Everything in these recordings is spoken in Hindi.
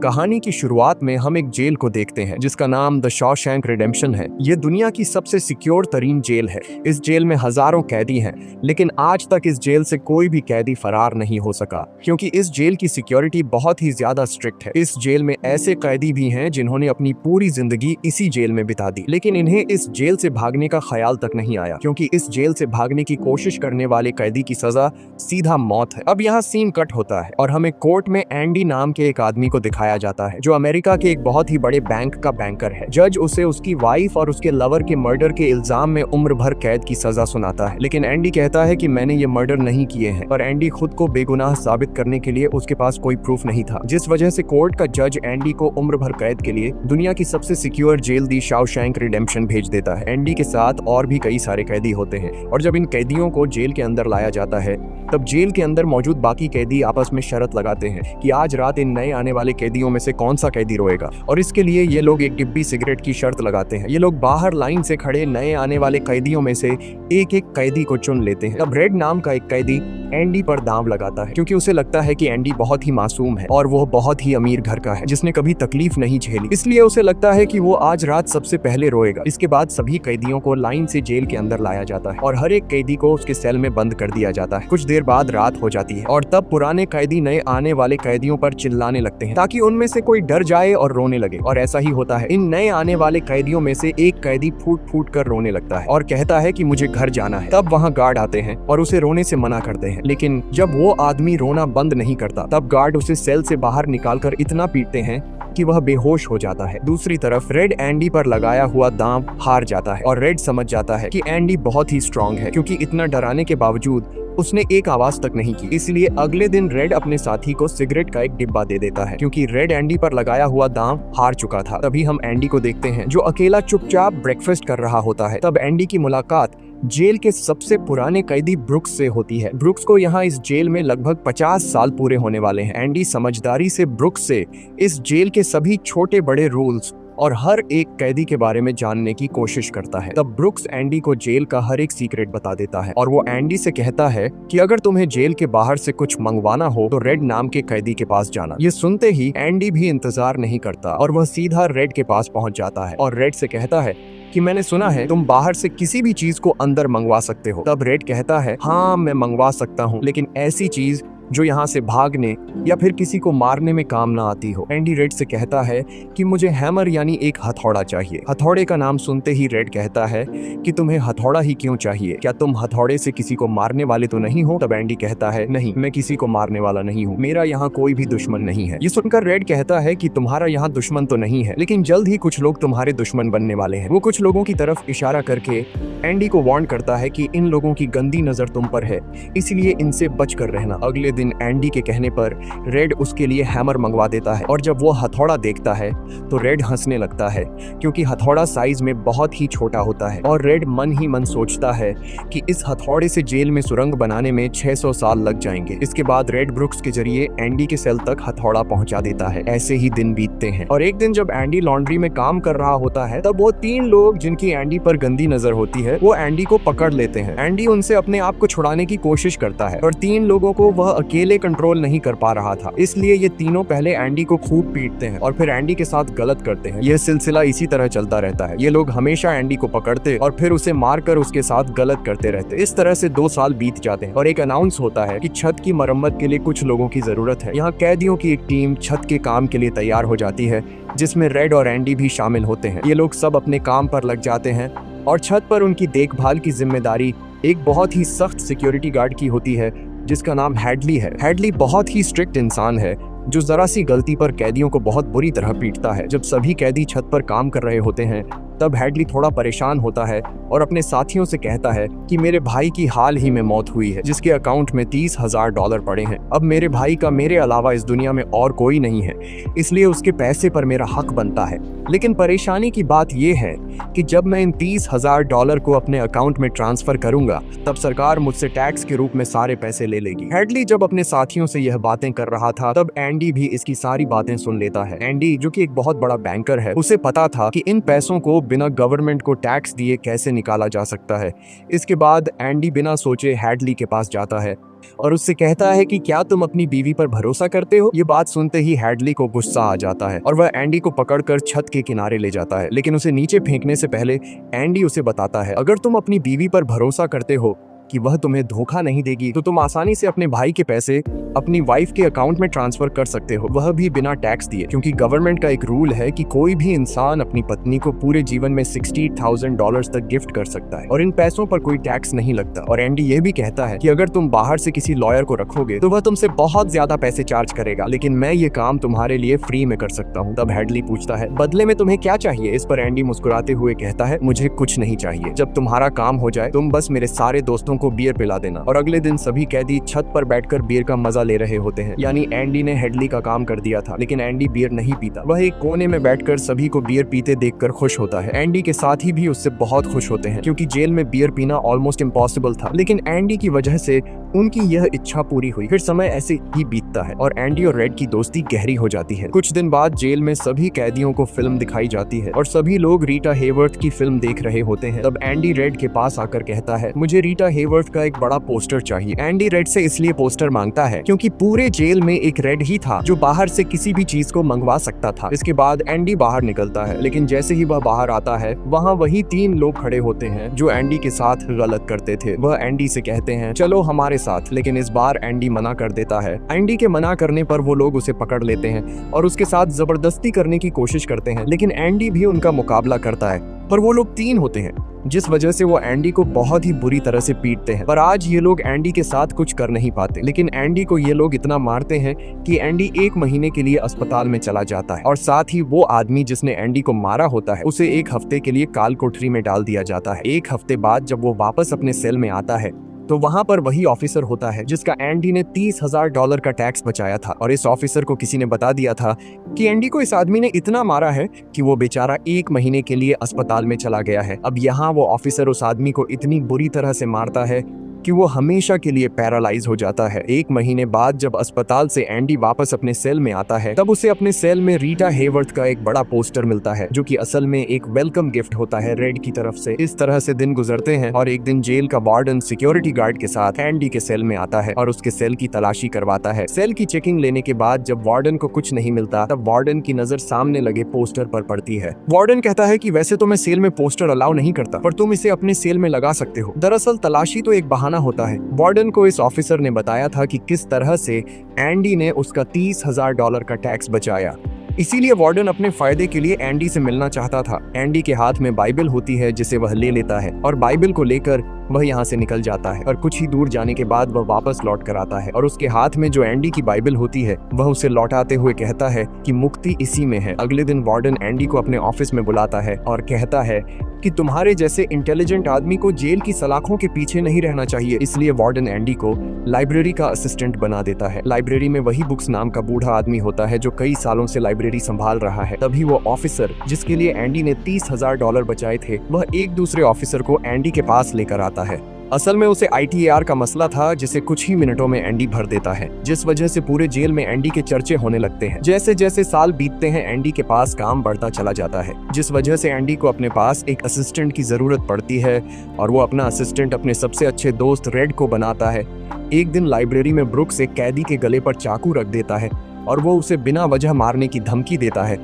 कहानी की शुरुआत में हम एक जेल को देखते हैं जिसका नाम द शॉशैंक रिडेम्पशन है। ये दुनिया की सबसे सिक्योर तरीन जेल है। इस जेल में हजारों कैदी हैं, लेकिन आज तक इस जेल से कोई भी कैदी फरार नहीं हो सका क्योंकि इस जेल की सिक्योरिटी बहुत ही ज्यादा स्ट्रिक्ट है। इस जेल में ऐसे कैदी भी हैं जिन्होंने अपनी पूरी जिंदगी इसी जेल में बिता दी, लेकिन इन्हें इस जेल से भागने का ख्याल तक नहीं आया क्योंकि इस जेल से भागने की कोशिश करने वाले कैदी की सजा सीधा मौत है। अब यहाँ सीन कट होता है और हमें कोर्ट में एंडी नाम के एक आदमी को दिखाया जाता है जो अमेरिका के एक बहुत ही बड़े बैंक का बैंकर है। जज उसे उसकी वाइफ और उसके लवर के मर्डर के इल्जाम में उम्र भर कैद की सजा सुनाता है, लेकिन एंडी कहता है कि मैंने ये मर्डर नहीं किए हैं। पर एंडी खुद को बेगुनाह साबित करने के लिए उसके पास कोई प्रूफ नहीं था, जिस वजह से कोर्ट का जज एंडी को उम्र भर कैद के लिए दुनिया की सबसे सिक्योर जेल दी शॉशैंक रिडेम्पशन भेज देता है। एंडी के साथ और भी कई सारे कैदी होते हैं और जब इन कैदियों को जेल के अंदर लाया जाता है तब जेल के अंदर मौजूद बाकी कैदी आपस में शर्त लगाते हैं कि आज रात इन नए आने वाले कैदियों में से कौन सा कैदी रोएगा, और इसके लिए ये लोग एक डिब्बी सिगरेट की शर्त लगाते हैं। ये लोग बाहर लाइन से खड़े नए आने वाले कैदियों में से एक एक कैदी को चुन लेते हैं। तब रेड नाम का एक कैदी एंडी पर दांव लगाता है क्योंकि उसे लगता है कि एंडी बहुत ही मासूम है और वो बहुत ही अमीर घर का है जिसने कभी तकलीफ नहीं झेली, इसलिए उसे लगता है कि वो आज रात सबसे पहले रोएगा। इसके बाद सभी कैदियों को लाइन से जेल के अंदर लाया जाता है और हर एक कैदी को उसके सेल में बंद कर दिया जाता है। कुछ देर बाद रात हो जाती है और तब पुराने कैदी नए आने वाले कैदियों पर चिल्लाने लगते हैं ताकि उनमें से कोई डर जाए और रोने लगे, और ऐसा ही होता है। इन नए आने वाले कैदियों में से एक कैदी फूट फूट कर रोने लगता है और कहता है कि मुझे घर जाना है। तब वहाँ गार्ड आते हैं और उसे रोने से मना करते हैं, लेकिन जब वो आदमी रोना बंद नहीं करता तब गार्ड उसे सेल से बाहर निकालकर इतना पीटते हैं कि वह बेहोश हो जाता है। दूसरी तरफ रेड एंडी पर लगाया हुआ दांव हार जाता है और रेड समझ जाता है कि एंडी बहुत ही स्ट्रांग है क्योंकि इतना डराने के बावजूद उसने एक आवाज तक नहीं की। इसलिए अगले दिन रेड अपने साथी को सिगरेट का एक डिब्बा दे देता है क्योंकि रेड एंडी पर लगाया हुआ दांव हार चुका था। तभी हम एंडी को देखते हैं जो अकेला चुपचाप ब्रेकफास्ट कर रहा होता है। तब एंडी की मुलाकात जेल के सबसे पुराने कैदी ब्रुक्स से होती है। ब्रुक्स को यहाँ इस जेल में लगभग 50 साल पूरे होने वाले हैं। एंडी समझदारी से ब्रुक्स से इस जेल के सभी छोटे बड़े रूल्स और हर एक कैदी के बारे में जानने की कोशिश करता है। तब ब्रुक्स एंडी को जेल का हर एक सीक्रेट बता देता है और वो एंडी से कहता है कि अगर तुम्हें जेल के बाहर से कुछ मंगवाना हो तो रेड नाम के कैदी के पास जाना। ये सुनते ही एंडी भी इंतजार नहीं करता और वह सीधा रेड के पास पहुंच जाता है और रेड से कहता है कि मैंने सुना है तुम बाहर से किसी भी चीज को अंदर मंगवा सकते हो। तब रेड कहता है हाँ मैं मंगवा सकता हूँ, लेकिन ऐसी चीज जो यहाँ से भागने या फिर किसी को मारने में काम ना आती हो। एंडी रेड से कहता है कि मुझे हैमर यानी एक हथौड़ा चाहिए। हथौड़े का नाम सुनते ही रेड कहता है कि तुम्हें हथौड़ा ही क्यों चाहिए, क्या तुम हथौड़े से किसी को मारने वाले तो नहीं हो? तब एंडी कहता है नहीं, मैं किसी को मारने वाला नहीं हूँ, मेरा यहाँ कोई भी दुश्मन नहीं है। ये सुनकर रेड कहता है कि तुम्हारा यहाँ दुश्मन तो नहीं है, लेकिन जल्द ही कुछ लोग तुम्हारे दुश्मन बनने वाले हैं। वो कुछ लोगों की तरफ इशारा करके एंडी को वार्न करता है कि इन लोगों की गंदी नजर तुम पर है, इसलिए इनसे बच कर रहना। अगले दिन एंडी के कहने पर रेड उसके लिए हैमर मंगवा देता है और जब वो हथौड़ा देखता है तो रेड हंसने लगता है क्योंकि हथौड़ा साइज में बहुत ही छोटा होता है और रेड मन ही मन सोचता है कि इस हथौड़े से जेल में सुरंग बनाने में 600 साल लग जाएंगे। इसके बाद रेड ब्रुक्स के जरिए एंडी के सेल तक हथौड़ा पहुंचा देता है। ऐसे ही दिन बीतते हैं और एक दिन जब एंडी लॉन्ड्री में काम कर रहा होता है तब वो 3 लोग जिनकी एंडी पर गंदी नजर होती है वो एंडी को पकड़ लेते हैं। एंडी उनसे अपने आप को छुड़ाने की कोशिश करता है और 3 लोगों को वह अकेले कंट्रोल नहीं कर पा रहा था, इसलिए ये तीनों पहले एंडी को खूब पीटते हैं और फिर एंडी के साथ गलत करते हैं। यह सिलसिला इसी तरह चलता रहता है। ये लोग हमेशा एंडी को पकड़ते और फिर उसे मारकर उसके साथ गलत करते रहते। इस तरह से 2 साल बीत जाते हैं और एक अनाउंस होता है कि छत की मरम्मत के लिए कुछ लोगों की जरूरत है। यहाँ कैदियों की एक टीम छत के काम के लिए तैयार हो जाती है जिसमें रेड और एंडी भी शामिल होते हैं। ये लोग सब अपने काम पर लग जाते हैं और छत पर उनकी देखभाल की जिम्मेदारी एक बहुत ही सख्त सिक्योरिटी गार्ड की होती है जिसका नाम हैडली है। हैडली बहुत ही स्ट्रिक्ट इंसान है जो जरा सी गलती पर कैदियों को बहुत बुरी तरह पीटता है। जब सभी कैदी छत पर काम कर रहे होते हैं तब हैडली थोड़ा परेशान होता है और अपने साथियों से कहता है कि मेरे भाई की हाल ही में मौत हुई है जिसके अकाउंट में $30,000 पड़े हैं। अब मेरे भाई का मेरे अलावा इस दुनिया में और कोई नहीं है, इसलिए उसके पैसे पर मेरा हक बनता है। लेकिन परेशानी की बात यह है कि जब मैं इन $30,000 को अपने अकाउंट में ट्रांसफर करूंगा तब सरकार मुझसे टैक्स के रूप में सारे पैसे ले लेगी। हैडली जब अपने साथियों से यह बातें कर रहा था तब एंडी भी इसकी सारी बातें सुन लेता है। एंडी जो कि एक बहुत बड़ा बैंकर है, उसे पता था कि इन पैसों को बिना गवर्नमेंट को टैक्स दिए कैसे निकाला जा सकता है। इसके बाद एंडी बिना सोचे हैडली के पास जाता है और उससे कहता है कि क्या तुम अपनी बीवी पर भरोसा करते हो। ये बात सुनते ही हैडली को गुस्सा आ जाता है और वह एंडी को पकड़कर छत के किनारे ले जाता है, लेकिन उसे नीचे फेंकने से पहले एंडी उसे बताता है, अगर तुम अपनी बीवी पर भरोसा करते हो कि वह तुम्हें धोखा नहीं देगी तो तुम आसानी से अपने भाई के पैसे अपनी वाइफ के अकाउंट में ट्रांसफर कर सकते हो, वह भी बिना टैक्स दिए, क्योंकि गवर्नमेंट का एक रूल है कि कोई भी इंसान अपनी पत्नी को पूरे जीवन में $60,000 तक गिफ्ट कर सकता है और इन पैसों पर कोई टैक्स नहीं लगता। और एंडी ये भी कहता है कि अगर तुम बाहर से किसी लॉयर को रखोगे तो वह तुमसे बहुत ज्यादा पैसे चार्ज करेगा, लेकिन मैं ये काम तुम्हारे लिए फ्री में कर सकता हूँ। तब हैडली पूछता है, बदले में तुम्हें क्या चाहिए? इस पर एंडी मुस्कुराते हुए कहता है, मुझे कुछ नहीं चाहिए, जब तुम्हारा काम हो जाए तुम बस मेरे सारे दोस्तों को बियर पिला देना। और अगले दिन सभी कैदी छत पर बैठकर बियर का मजा ले रहे होते हैं, यानी एंडी ने हैडली का काम कर दिया था, लेकिन एंडी बियर नहीं पीता। वह एक कोने में बैठकर सभी को बियर पीते देखकर खुश होता है। एंडी के साथी भी उससे बहुत खुश होते हैं, क्योंकि जेल में बियर पीना ऑलमोस्ट इम्पॉसिबल था, लेकिन एंडी की वजह से उनकी यह इच्छा पूरी हुई। फिर समय ऐसे ही बीतता है और एंडी और रेड की दोस्ती गहरी हो जाती है। कुछ दिन बाद जेल में सभी कैदियों को फिल्म दिखाई जाती है और सभी लोग रीटा हेवर्थ की फिल्म देख रहे होते हैं। तब एंडी रेड के पास आकर कहता है, मुझे रीटा हेवर्थ का एक बड़ा पोस्टर चाहिए। एंडी रेड से इसलिए पोस्टर मांगता है क्योंकि पूरे जेल में एक रेड ही था जो बाहर से किसी भी चीज को मंगवा सकता था। इसके बाद एंडी बाहर निकलता है, लेकिन जैसे ही वह बाहर आता है वहाँ वही 3 लोग खड़े होते हैं जो एंडी के साथ गलत करते थे। वह एंडी से कहते हैं, चलो हमारे साथ, लेकिन इस बार एंडी मना कर देता है। एंडी के मना करने पर वो लोग उसे पकड़ लेते हैं और उसके साथ जबरदस्ती करने की कोशिश करते हैं, लेकिन एंडी भी उनका मुकाबला करता है, पर वो लोग 3 होते हैं, जिस वजह से वो एंडी को बहुत ही बुरी तरह से पीटते हैं। पर आज ये लोग एंडी के साथ कुछ कर नहीं पाते, लेकिन एंडी को ये लोग इतना मारते हैं कि एंडी 1 महीने के लिए अस्पताल में चला जाता है और साथ ही वो आदमी जिसने एंडी को मारा होता है उसे 1 हफ्ते के लिए काल कोठरी में डाल दिया जाता है। 1 हफ्ते बाद जब वो वापस अपने सेल में आता है तो वहां पर वही ऑफिसर होता है जिसका एंडी ने $30,000 का टैक्स बचाया था, और इस ऑफिसर को किसी ने बता दिया था कि एंडी को इस आदमी ने इतना मारा है कि वो बेचारा 1 महीने के लिए अस्पताल में चला गया है। अब यहाँ वो ऑफिसर उस आदमी को इतनी बुरी तरह से मारता है कि वो हमेशा के लिए पैरालाइज हो जाता है। 1 महीने बाद जब अस्पताल से एंडी वापस अपने सेल में आता है तब उसे अपने सेल में रीटा हेवर्थ का एक बड़ा पोस्टर मिलता है, जो कि असल में एक वेलकम गिफ्ट होता है रेड की तरफ से। इस तरह से दिन गुजरते हैं और एक दिन जेल का वार्डन सिक्योरिटी गार्ड के साथ एंडी के सेल में आता है और उसके सेल की तलाशी करवाता है। सेल की चेकिंग लेने के बाद जब वार्डन को कुछ नहीं मिलता तब वार्डन की नजर सामने लगे पोस्टर पर पड़ती है। वार्डन कहता है कि वैसे तो मैं सेल में पोस्टर अलाउ नहीं करता, पर तुम इसे अपने सेल में लगा सकते हो। दरअसल तलाशी तो एक बहाना होता है। वार्डन को इस ऑफिसर ने बताया था कि किस तरह से एंडी ने उसका $30,000 का टैक्स बचाया, इसीलिए वार्डन अपने फायदे के लिए एंडी से मिलना चाहता था। एंडी के हाथ में बाइबल होती है जिसे वह ले लेता है और बाइबल को लेकर वह यहाँ से निकल जाता है और कुछ ही दूर जाने के बाद वह वापस लौट कर आता है और उसके हाथ में जो एंडी की बाइबल होती है वह उसे लौटाते हुए कहता है कि मुक्ति इसी में है। अगले दिन वार्डन एंडी को अपने ऑफिस में बुलाता है और कहता है कि तुम्हारे जैसे इंटेलिजेंट आदमी को जेल की सलाखों के पीछे नहीं रहना चाहिए। इसलिए वार्डन एंडी को लाइब्रेरी का असिस्टेंट बना देता है। लाइब्रेरी में वही बुक्स नाम का बूढ़ा आदमी होता है जो कई सालों से लाइब्रेरी संभाल रहा है। तभी वो ऑफिसर जिसके लिए एंडी ने $30,000 बचाए थे वह एक दूसरे ऑफिसर को एंडी के पास लेकर आता है। असल में उसे ITAR का मसला था जिसे कुछ ही मिनटों में एंडी भर देता है, जिस वजह से पूरे जेल में एंडी के चर्चे होने लगते हैं। जैसे जैसे साल बीतते हैं एंडी के पास काम बढ़ता चला जाता है, जिस वजह से एंडी को अपने पास एक असिस्टेंट की जरूरत पड़ती है और वो अपना असिस्टेंट अपने सबसे अच्छे दोस्त रेड को बनाता है। एक दिन लाइब्रेरी में ब्रुक्स एक कैदी के गले पर चाकू रख देता है और वो उसे बिना वजह मारने की धमकी देता है।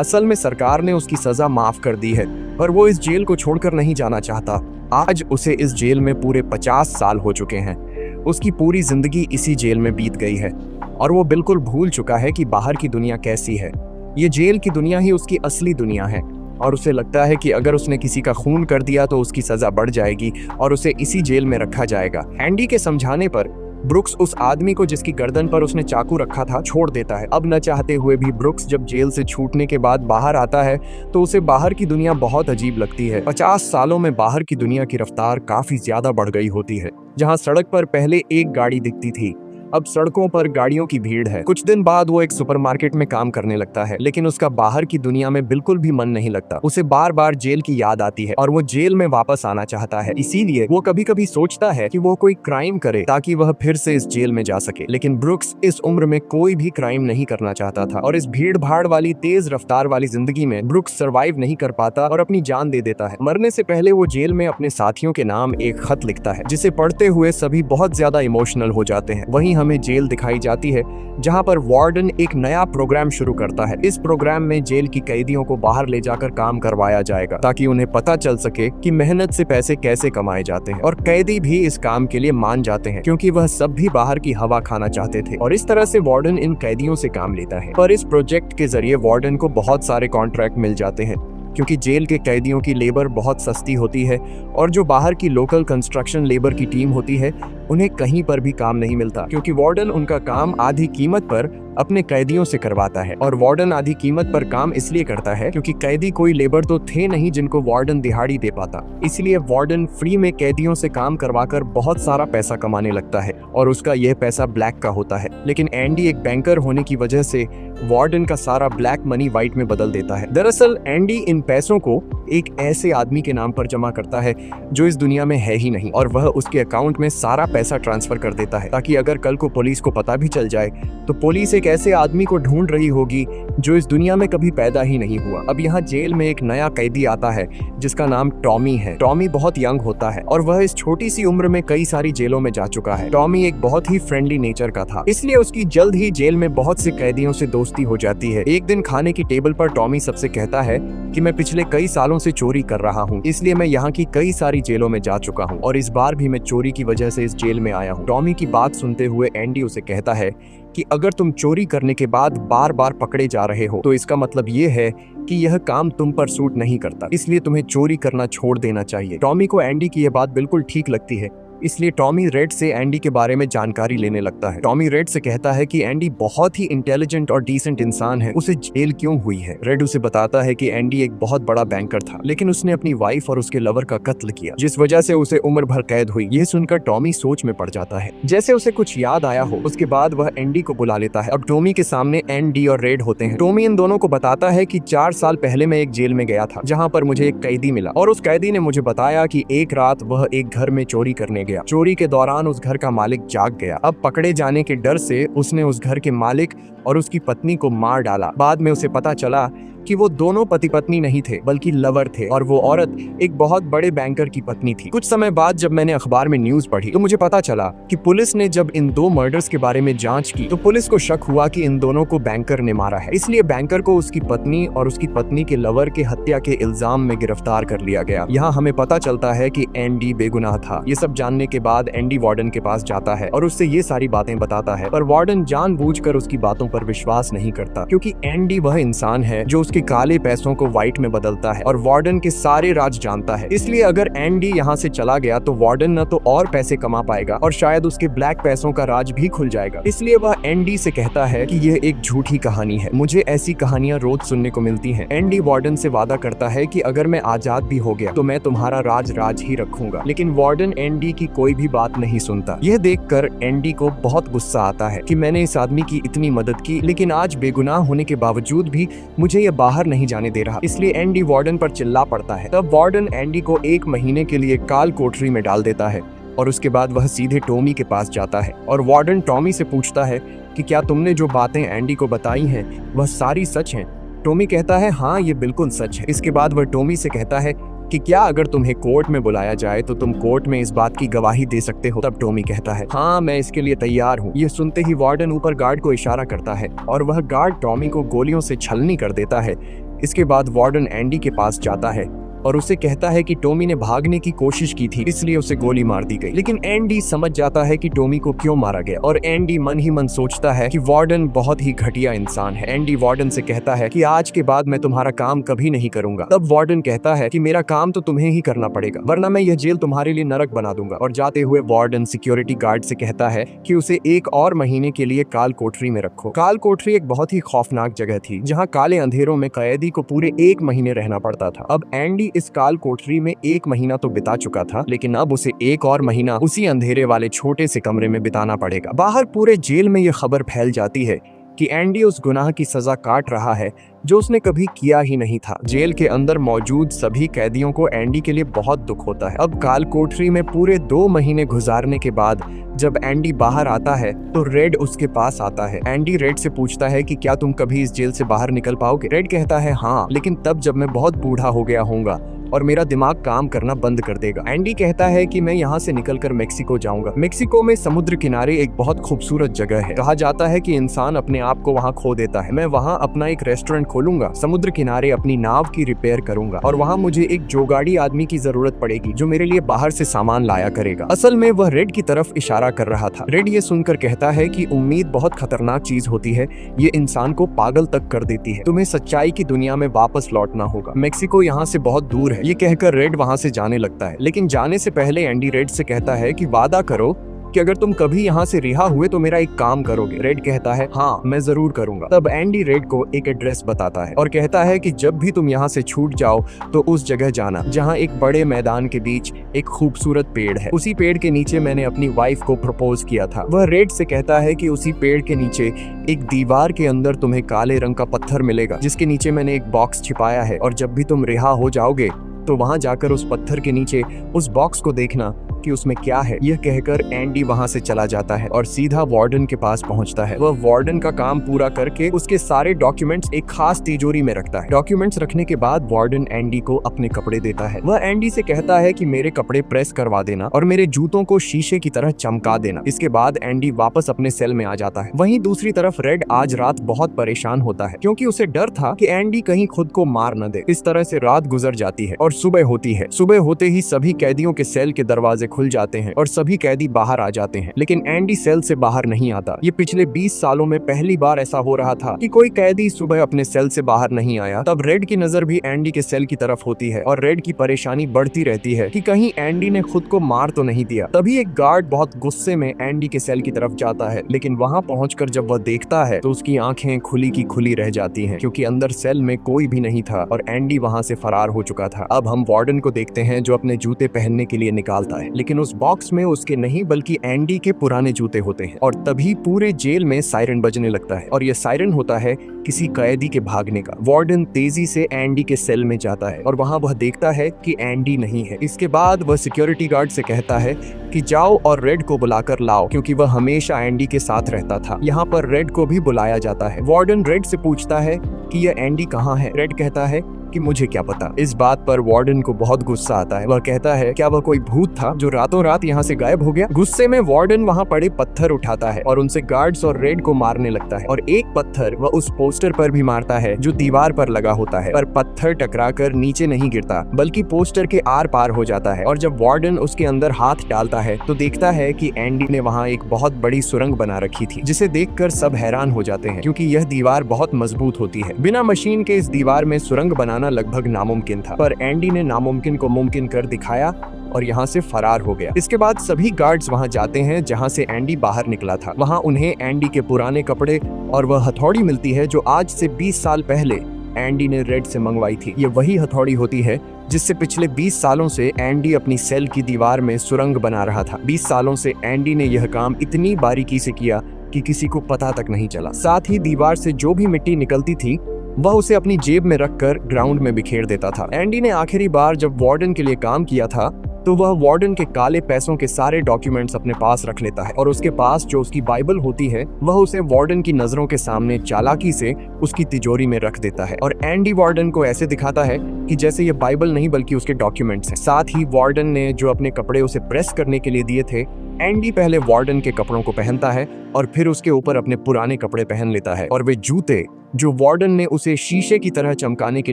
असल में सरकार ने उसकी सजा माफ कर दी है, पर वो इस जेल को छोड़कर नहीं जाना चाहता। आज उसे इस जेल में पूरे 50 साल हो चुके हैं। उसकी पूरी जिंदगी इसी जेल में बीत गई है और वो बिल्कुल भूल चुका है कि बाहर की दुनिया कैसी है। ये जेल की दुनिया ही उसकी असली दुनिया है और उसे लगता है कि अगर उसने किसी का खून कर दिया तो उसकी सजा बढ़ जाएगी और उसे इसी जेल में रखा जाएगा। एंडी के समझाने पर ब्रुक्स उस आदमी को जिसकी गर्दन पर उसने चाकू रखा था छोड़ देता है। अब न चाहते हुए भी ब्रुक्स जब जेल से छूटने के बाद बाहर आता है तो उसे बाहर की दुनिया बहुत अजीब लगती है। 50 सालों में बाहर की दुनिया की रफ्तार काफी ज्यादा बढ़ गई होती है। जहां सड़क पर पहले एक गाड़ी दिखती थी अब सड़कों पर गाड़ियों की भीड़ है। कुछ दिन बाद वो एक सुपरमार्केट में काम करने लगता है, लेकिन उसका बाहर की दुनिया में बिल्कुल भी मन नहीं लगता। उसे बार बार जेल की याद आती है और वो जेल में वापस आना चाहता है। इसीलिए वो कभी कभी सोचता है कि वो कोई क्राइम करे ताकि वह फिर से इस जेल में जा सके। लेकिन ब्रुक्स इस उम्र में कोई भी क्राइम नहीं करना चाहता था और इस भीड़ भाड़ वाली तेज रफ्तार वाली जिंदगी में ब्रुक्स सरवाइव नहीं कर पाता और अपनी जान दे देता है। मरने से पहले वो जेल में अपने साथियों के नाम एक खत लिखता है, जिसे पढ़ते हुए सभी बहुत ज्यादा इमोशनल हो जाते हैं। वहीं हमें जेल दिखाई जाती है जहां पर वार्डन एक नया प्रोग्राम शुरू करता है। इस प्रोग्राम में जेल की कैदियों को बाहर ले जाकर काम करवाया जाएगा ताकि उन्हें पता चल सके कि मेहनत से पैसे कैसे कमाए जाते हैं, और कैदी भी इस काम के लिए मान जाते हैं क्योंकि वह सब भी बाहर की हवा खाना चाहते थे। और इस तरह से वार्डन इन कैदियों से काम लेता है। पर इस प्रोजेक्ट के जरिए वार्डन को बहुत सारे कॉन्ट्रैक्ट मिल जाते हैं क्योंकि जेल के कैदियों की लेबर बहुत सस्ती होती है और जो बाहर की लोकल कंस्ट्रक्शन लेबर की टीम होती है उन्हें कहीं पर भी काम नहीं मिलता, क्योंकि वार्डन उनका काम आधी कीमत पर अपने कैदियों से करवाता है। और वार्डन आधी कीमत पर काम इसलिए करता है क्योंकि कैदी कोई लेबर तो थे नहीं जिनको वार्डन दिहाड़ी दे पाता। इसलिए वार्डन फ्री में कैदियों से काम करवाकर बहुत सारा पैसा कमाने लगता है और उसका यह पैसा ब्लैक का होता है। लेकिन एंडी एक बैंकर होने की वजह से वार्डन का सारा ब्लैक मनी व्हाइट में बदल देता है। दरअसल एंडी इन पैसों को एक ऐसे आदमी के नाम पर जमा करता है जो इस दुनिया में है ही नहीं, और वह उसके अकाउंट में सारा पैसा ट्रांसफर कर देता है ताकि अगर कल को पुलिस को पता भी चल जाए तो पुलिस एक ऐसे आदमी को ढूंढ रही होगी जो इस दुनिया में कभी पैदा ही नहीं हुआ। अब यहाँ जेल में एक नया कैदी आता है जिसका नाम टॉमी है। टॉमी बहुत यंग होता है और वह इस छोटी सी उम्र में कई सारी जेलों में जा चुका है। टॉमी एक बहुत ही फ्रेंडली नेचर का था, इसलिए उसकी जल्द ही जेल में बहुत से कैदियों से दोस्ती हो जाती है। एक दिन खाने की टेबल पर टॉमी सबसे कहता है कि मैं पिछले कई सालों से चोरी कर रहा हूँ, इसलिए मैं यहाँ की कई सारी जेलों में जा चुका हूँ और इस बार भी मैं चोरी की वजह से इस जेल में आया हूँ। टॉमी की बात सुनते हुए एंडी उसे कहता है कि अगर तुम चोरी करने के बाद बार बार पकड़े जा रहे हो तो इसका मतलब ये है कि यह काम तुम पर सूट नहीं करता, इसलिए तुम्हें चोरी करना छोड़ देना चाहिए। टॉमी को एंडी की यह बात बिल्कुल ठीक लगती है, इसलिए टॉमी रेड से एंडी के बारे में जानकारी लेने लगता है। टॉमी रेड से कहता है कि एंडी बहुत ही इंटेलिजेंट और डिसेंट इंसान है, उसे जेल क्यों हुई है। रेड उसे बताता है कि एंडी एक बहुत बड़ा बैंकर था, लेकिन उसने अपनी वाइफ और उसके लवर का कत्ल किया, जिस वजह से उसे उम्र भर कैद हुई। यह सुनकर टॉमी सोच में पड़ जाता है, जैसे उसे कुछ याद आया हो। उसके बाद वह एंडी को बुला लेता है। अब टॉमी के सामने एंडी और रेड होते हैं। टॉमी इन दोनों को बताता है कि 4 साल पहले मैं एक जेल में गया था जहाँ पर मुझे एक कैदी मिला और उस कैदी ने मुझे बताया कि एक रात वह एक घर में चोरी करने गया। चोरी के दौरान उस घर का मालिक जाग गया। अब पकड़े जाने के डर से उसने उस घर के मालिक और उसकी पत्नी को मार डाला। बाद में उसे पता चला कि वो दोनों पति पत्नी नहीं थे बल्कि लवर थे और वो औरत एक बहुत बड़े बैंकर की पत्नी थी। कुछ समय बाद जब मैंने अखबार में न्यूज पढ़ी तो मुझे पता चला कि पुलिस ने जब इन 2 मर्डर्स के बारे में जांच की तो पुलिस को शक हुआ कि इन दोनों को बैंकर ने मारा है। इसलिए बैंकर को उसकी पत्नी और उसकी पत्नी के लवर के हत्या के इल्जाम में गिरफ्तार कर लिया गया। यहाँ हमें पता चलता है कि एंडी बेगुनाह था। ये सब जानने के बाद एंडी वार्डन के पास जाता है और उससे ये सारी बातें बताता है, पर वार्डन जानबूझकर उसकी बातों पर विश्वास नहीं करता क्योंकि एंडी वह इंसान है जो के काले पैसों को व्हाइट में बदलता है और वार्डन के सारे राज जानता है। इसलिए अगर एंडी यहाँ से चला गया तो वार्डन न तो और पैसे कमा पाएगा और शायद उसके ब्लैक पैसों का राज भी खुल जाएगा। इसलिए वह एंडी से कहता है कि यह एक झूठी कहानी है, मुझे ऐसी कहानियां रोज सुनने को मिलती हैं। एंडी वार्डन से वादा करता है कि अगर मैं आजाद भी हो गया तो मैं तुम्हारा राज ही रखूंगा, लेकिन वार्डन एंडी की कोई भी बात नहीं सुनता। यह देखकर एंडी को बहुत गुस्सा आता है कि मैंने इस आदमी की इतनी मदद की लेकिन आज बेगुनाह होने के बावजूद भी मुझे यह बाहर नहीं जाने दे रहा। इसलिए एंडी वार्डन पर चिल्ला पड़ता है। तब वार्डन एंडी को 1 महीने के लिए काल कोठरी में डाल देता है और उसके बाद वह सीधे टॉमी के पास जाता है और वार्डन टॉमी से पूछता है कि क्या तुमने जो बातें एंडी को बताई हैं वह सारी सच हैं। टॉमी कहता है हाँ ये बिल्कुल सच है। इसके बाद वह टॉमी से कहता है कि क्या अगर तुम्हें कोर्ट में बुलाया जाए तो तुम कोर्ट में इस बात की गवाही दे सकते हो। तब टॉमी कहता है हाँ मैं इसके लिए तैयार हूँ। ये सुनते ही वार्डन ऊपर गार्ड को इशारा करता है और वह गार्ड टॉमी को गोलियों से छलनी कर देता है। इसके बाद वार्डन एंडी के पास जाता है और उसे कहता है कि टॉमी ने भागने की कोशिश की थी इसलिए उसे गोली मार दी गई। लेकिन एंडी समझ जाता है कि टॉमी को क्यों मारा गया और एंडी मन ही मन सोचता है कि वार्डन बहुत ही घटिया इंसान है। एंडी वार्डन से कहता है कि आज के बाद मैं तुम्हारा काम कभी नहीं करूंगा। तब वार्डन कहता है कि मेरा काम तो तुम्हें ही करना पड़ेगा वरना मैं यह जेल तुम्हारे लिए नरक बना दूंगा। और जाते हुए वार्डन सिक्योरिटी गार्ड से कहता है कि उसे 1 और महीने के लिए काल कोठरी में रखो। काल कोठरी एक बहुत ही खौफनाक जगह थी जहाँ काले अंधेरों में कैदी को पूरे 1 महीने रहना पड़ता था। अब एंडी इस काल कोठरी में 1 महीना तो बिता चुका था, लेकिन अब उसे एक और महीना उसी अंधेरे वाले छोटे से कमरे में बिताना पड़ेगा। बाहर पूरे जेल में ये खबर फैल जाती है कि एंडी उस गुनाह की सजा काट रहा है जो उसने कभी किया ही नहीं था। जेल के अंदर मौजूद सभी कैदियों को एंडी के लिए बहुत दुख होता है। अब काल कोठरी में पूरे 2 महीने गुजारने के बाद जब एंडी बाहर आता है तो रेड उसके पास आता है। एंडी रेड से पूछता है कि क्या तुम कभी इस जेल से बाहर निकल पाओगे? रेड कहता है हाँ, लेकिन तब जब मैं बहुत बूढ़ा हो गया होऊंगा और मेरा दिमाग काम करना बंद कर देगा। एंडी कहता है कि मैं यहाँ से निकलकर मेक्सिको जाऊंगा। मेक्सिको में समुद्र किनारे एक बहुत खूबसूरत जगह है। कहा जाता है कि इंसान अपने आप को वहाँ खो देता है। मैं वहाँ अपना एक रेस्टोरेंट खोलूंगा, समुद्र किनारे अपनी नाव की रिपेयर करूंगा और वहाँ मुझे एक जोगाड़ी आदमी की जरूरत पड़ेगी जो मेरे लिए बाहर से सामान लाया करेगा। असल में वह रेड की तरफ इशारा कर रहा था। रेड ये सुनकर कहता है कि उम्मीद बहुत खतरनाक चीज होती है, ये इंसान को पागल तक कर देती है। तुम्हें सच्चाई की दुनिया में वापस लौटना होगा। मेक्सिको यहाँ से बहुत दूर है। ये कहकर रेड वहां से जाने लगता है, लेकिन जाने से पहले एंडी रेड से कहता है कि वादा करो कि अगर तुम कभी यहाँ से रिहा हुए तो मेरा एक काम करोगे। रेड कहता है हाँ, मैं जरूर करूंगा। तब एंडी रेड को एक एड्रेस बताता है और कहता है कि जब भी तुम यहाँ से छूट जाओ तो उस जगह जाना जहाँ एक बड़े मैदान के बीच एक खूबसूरत पेड़ है। उसी पेड़ के नीचे मैंने अपनी वाइफ को प्रपोज किया था। वह रेड से कहता है कि उसी पेड़ के नीचे एक दीवार के अंदर तुम्हें काले रंग का पत्थर मिलेगा जिसके नीचे मैंने एक बॉक्स छिपाया है, और जब भी तुम रिहा हो जाओगे तो वहां जाकर उस पत्थर के नीचे उस बॉक्स को देखना कि उसमें क्या है। यह कहकर एंडी वहां से चला जाता है और सीधा वार्डन के पास पहुंचता है। वह वार्डन का काम पूरा करके उसके सारे डॉक्यूमेंट्स एक खास तिजोरी में रखता है। डॉक्यूमेंट्स रखने के बाद वार्डन एंडी को अपने कपड़े देता है। वह एंडी से कहता है कि मेरे कपड़े प्रेस करवा देना और मेरे जूतों को शीशे की तरह चमका देना। इसके बाद एंडी वापस अपने सेल में आ जाता है। वहीं दूसरी तरफ रेड आज रात बहुत परेशान होता है क्योंकि उसे डर था कि एंडी कहीं खुद को मार न दे। इस तरह से रात गुजर जाती है और सुबह होती है। सुबह होते ही सभी कैदियों के सेल के दरवाजे खुल जाते हैं और सभी कैदी बाहर आ जाते हैं, लेकिन एंडी सेल से बाहर नहीं आता। ये पिछले 20 सालों में पहली बार ऐसा हो रहा था कि कोई कैदी सुबह अपने सेल से बाहर नहीं आया। तब रेड की नजर भी एंडी के सेल की तरफ होती है और रेड की परेशानी बढ़ती रहती है कि कहीं एंडी ने खुद को मार तो नहीं दिया। तभी एक गार्ड बहुत गुस्से में एंडी के सेल की तरफ जाता है, लेकिन वहां पहुंचकर जब वह देखता है तो उसकी आंखें खुली की खुली रह जाती हैं क्योंकि अंदर सेल में कोई भी नहीं था और एंडी वहां से फरार हो चुका था। अब हम वार्डन को देखते हैं जो अपने जूते पहनने के लिए निकालता है, लेकिन उस बॉक्स में उसके नहीं बल्कि एंडी के पुराने जूते होते हैं। और तभी पूरे जेल में सायरन बजने लगता है और यह सायरन होता है किसी कैदी के भागने का। वार्डन तेजी से एंडी के सेल में जाता है और वहां वह देखता है कि एंडी नहीं है। इसके बाद वह सिक्योरिटी गार्ड से कहता है कि जाओ और रेड को बुलाकर लाओ क्योंकि वह हमेशा एंडी के साथ रहता था। यहाँ पर रेड को भी बुलाया जाता है। वार्डन रेड से पूछता है कि यह एंडी कहाँ है। रेड कहता है कि मुझे क्या पता। इस बात पर वार्डन को बहुत गुस्सा आता है। वह कहता है क्या वह कोई भूत था जो रातों रात यहाँ से गायब हो गया। गुस्से में वार्डन वहाँ पड़े पत्थर उठाता है और उनसे गार्ड्स और रेड को मारने लगता है और एक पत्थर वह उस पोस्टर पर भी मारता है जो दीवार पर लगा होता है, पर पत्थर टकराकर नीचे नहीं गिरता बल्कि पोस्टर के आर पार हो जाता है। और जब वार्डन उसके अंदर हाथ डालता है तो देखता है कि एंडी ने वहाँ एक बहुत बड़ी सुरंग बना रखी थी जिसे देखकर सब हैरान हो जाते हैं क्योंकि यह दीवार बहुत मजबूत होती है। बिना मशीन के इस दीवार में सुरंग बनाना लगभग नामुमकिन था, पर एंडी ने नामुमकिन को मुमकिन कर दिखाया और यहाँ से फरार हो गया। इसके बाद सभी गार्ड्स वहाँ जाते हैं जहाँ से एंडी बाहर निकला था। वहाँ उन्हें एंडी के पुराने कपड़े और वह हथौड़ी मिलती है जो आज से 20 साल पहले एंडी ने रेड से मंगवाई थी। ये वही हथौड़ी होती है जिससे पिछले 20 सालों से एंडी अपनी सेल की दीवार में सुरंग बना रहा था। 20 सालों से एंडी ने यह काम इतनी बारीकी से किया कि किसी को पता तक नहीं चला। साथ ही दीवार से जो भी मिट्टी निकलती थी वह उसे अपनी जेब में रखकर ग्राउंड में बिखेर देता था। एंडी ने आखिरी बार जब वार्डन के लिए काम किया था तो वह वार्डन के काले पैसों के सारे डॉक्यूमेंट्स अपने पास रख लेता है और उसके पास जो उसकी बाइबल होती है वह उसे वार्डन की नजरों के सामने चालाकी से उसकी तिजोरी में रख देता है और एंडी वार्डन को ऐसे दिखाता है कि जैसे ये बाइबल नहीं बल्कि उसके डॉक्यूमेंट्स हैं। साथ ही वार्डन ने जो अपने कपड़े उसे प्रेस करने के लिए दिए थे, एंडी पहले वार्डन के कपड़ों को पहनता है और फिर उसके ऊपर अपने पुराने कपड़े पहन लेता है और वे जूते जो वार्डन ने उसे शीशे की तरह चमकाने के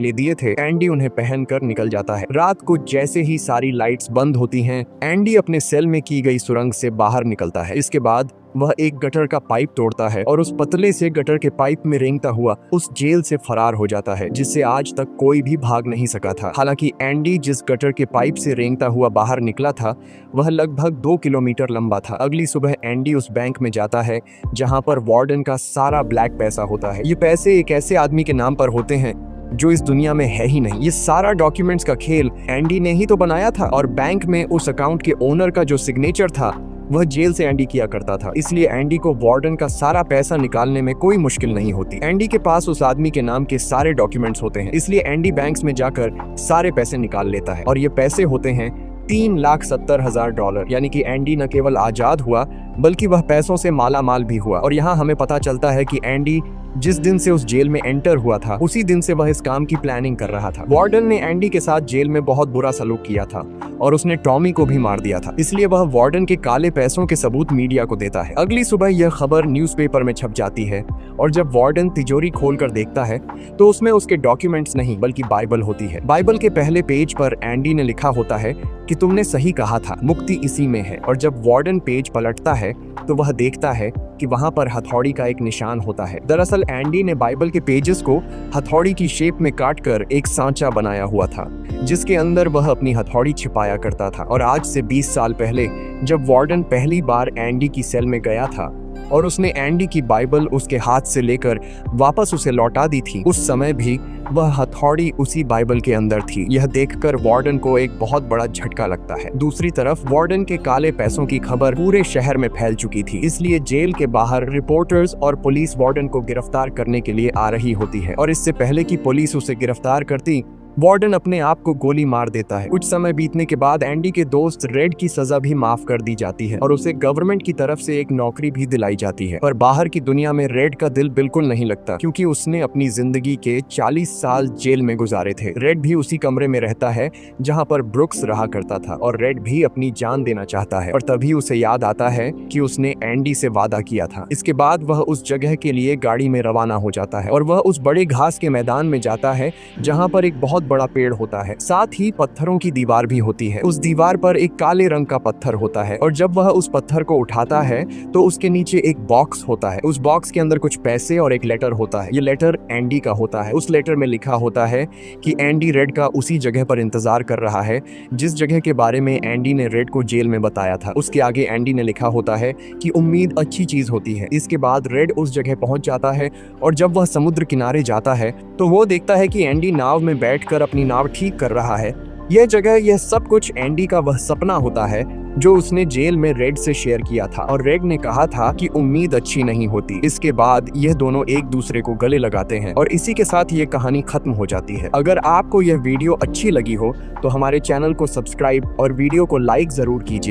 लिए दिए थे, एंडी उन्हें पहनकर निकल जाता है। रात को जैसे ही सारी लाइट्स बंद होती हैं, एंडी अपने सेल में की गई सुरंग से बाहर निकलता है। इसके बाद वह एक गटर का पाइप तोड़ता है और उस पतले से गटर के पाइप में रेंगता हुआ उस जेल से फरार हो जाता है जिससे आज तक कोई भी भाग नहीं सका था। हालांकि एंडी जिस गटर के पाइप से रेंगता हुआ बाहर निकला था वह लगभग 2 किलोमीटर लंबा था। अगली सुबह एंडी उस बैंक में जाता है जहां पर वार्डन का सारा ब्लैक पैसा होता है। ये पैसे एक ऐसे आदमी के नाम पर होते हैं जो इस दुनिया में है ही नहीं। ये सारा डॉक्यूमेंट्स का खेल एंडी ने ही तो बनाया था, और बैंक में उस अकाउंट के ओनर का जो सिग्नेचर था वह जेल से एंडी किया करता था। इसलिए एंडी को वार्डन का सारा पैसा निकालने में कोई मुश्किल नहीं होती। एंडी के पास उस आदमी के नाम के सारे डॉक्यूमेंट्स होते हैं, इसलिए एंडी बैंक्स में जाकर सारे पैसे निकाल लेता है, और ये पैसे होते हैं $3,70,000। यानी कि एंडी न केवल आजाद हुआ बल्कि वह पैसों से माला माल भी हुआ। और यहाँ हमें पता चलता है कि एंडी जिस दिन से उस जेल में एंटर हुआ था उसी दिन से वह इस काम की प्लानिंग कर रहा था। वार्डन ने एंडी के साथ जेल में बहुत बुरा सलूक किया था और उसने टॉमी को भी मार दिया था, इसलिए वह वार्डन के काले पैसों के सबूत मीडिया को देता है। अगली सुबह यह खबर न्यूज़पेपर में छप जाती है, और जब वार्डन तिजोरी खोलकर देखता है तो उसमें उसके डॉक्यूमेंट्स नहीं बल्कि बाइबल होती है। बाइबल के पहले पेज पर एंडी ने लिखा होता है कि तुमने सही कहा था, मुक्ति इसी में है। और जब वार्डन पेज पलटता है तो वह देखता है कि वहां पर हथौड़ी का एक निशान होता है। दरअसल एंडी ने बाइबल के पेजेस को हथौड़ी की शेप में काटकर एक सांचा बनाया हुआ था, जिसके अंदर वह अपनी हथौड़ी छिपाया करता था। और आज से 20 साल पहले जब वार्डन पहली बार एंडी की सेल में गया था और उसने एंडी की बाइबल उसके हाथ से लेकर वापस उसे लौटा दी थी, उस समय भी वह हथौड़ी उसी बाइबल के अंदर थी। यह देखकर वार्डन को एक बहुत बड़ा झटका लगता है। दूसरी तरफ वार्डन के काले पैसों की खबर पूरे शहर में फैल चुकी थी, इसलिए जेल के बाहर रिपोर्टर्स और पुलिस वार्डन को गिरफ्तार करने के लिए आ रही होती है। और इससे पहले कि पुलिस उसे गिरफ्तार करती, वार्डन अपने आप को गोली मार देता है। कुछ समय बीतने के बाद एंडी के दोस्त रेड की सजा भी माफ कर दी जाती है और उसे गवर्नमेंट की तरफ से एक नौकरी भी दिलाई जाती है। पर बाहर की दुनिया में रेड का दिल बिल्कुल नहीं लगता, क्योंकि उसने अपनी जिंदगी के 40 साल जेल में गुजारे थे। रेड भी उसी कमरे में रहता है जहाँ पर ब्रुक्स रहा करता था, और रेड भी अपनी जान देना चाहता है। और तभी उसे याद आता है कि उसने एंडी से वादा किया था। इसके बाद वह उस जगह के लिए गाड़ी में रवाना हो जाता है और वह उस बड़े घास के मैदान में जाता है जहाँ पर एक बहुत बड़ा पेड़ होता है, साथ ही पत्थरों की दीवार भी होती है। उस दीवार पर एक काले रंग का पत्थर होता है, और जब वह उस पत्थर को उठाता है तो उसके नीचे एक बॉक्स होता है। उस बॉक्स के अंदर कुछ पैसे और एक लेटर होता है। ये लेटर एंडी का होता है। उस लेटर में लिखा होता है कि एंडी रेड का उसी जगह पर इंतजार कर रहा है जिस जगह के बारे में एंडी ने रेड को जेल में बताया था। उसके आगे एंडी ने लिखा होता है कि उम्मीद अच्छी चीज होती है। इसके बाद रेड उस जगह पहुंच जाता है, और जब वह समुद्र किनारे जाता है तो वो देखता है कि एंडी नाव में बैठकर अपनी नाव ठीक कर रहा है। यह जगह, यह सब कुछ एंडी का वह सपना होता है जो उसने जेल में रेड से शेयर किया था, और रेड ने कहा था कि उम्मीद अच्छी नहीं होती। इसके बाद यह दोनों एक दूसरे को गले लगाते हैं, और इसी के साथ ये कहानी खत्म हो जाती है। अगर आपको यह वीडियो अच्छी लगी हो तो हमारे चैनल को सब्सक्राइब और वीडियो को लाइक जरूर कीजिए।